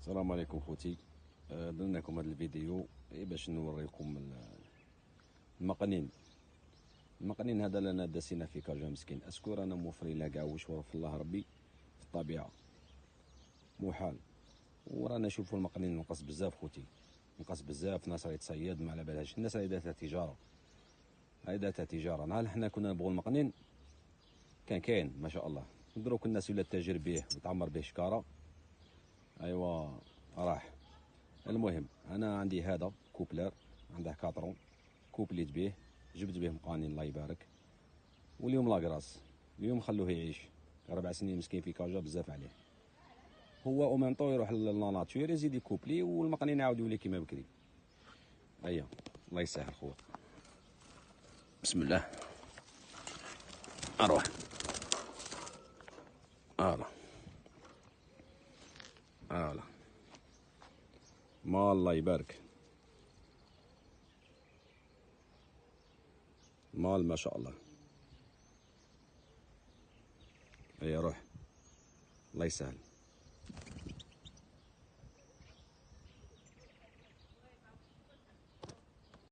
السلام عليكم خوتي. درنا لكم هذا الفيديو باش نوريكم المقنين هذا لنا داسينا في كاجا مسكين. اسكو رانا موفرين لها كاع واش ورف الله ربي في الطبيعه محال. ورانا نشوفوا المقنين نقص بزاف خوتي، نقص بزاف. ناس راهي تصيد ما على بالهاش، الناس راهي داتها تجاره، راهي داتها تجاره. نهار حنا كنا نبغوا المقنين كاين ما شاء الله، دروك الناس ولا تاجر به وتعمر به شكاره. ايوا راح. المهم انا عندي هذا كوبلر عنده كاترون، كوبليت به، جبت به مقانين الله يبارك. واليوم لاكراس، اليوم خلوه يعيش 4 سنين مسكين في كاجا، بزاف عليه. هو اومينطو يروح للا ناتور يزيد يكوبلي والمقنين يعاود يولي كيما بكري. هيا الله يسهل خويا. بسم الله اروح. هلا ما الله يبارك، مال ما شاء الله. هيا روح الله يسهل.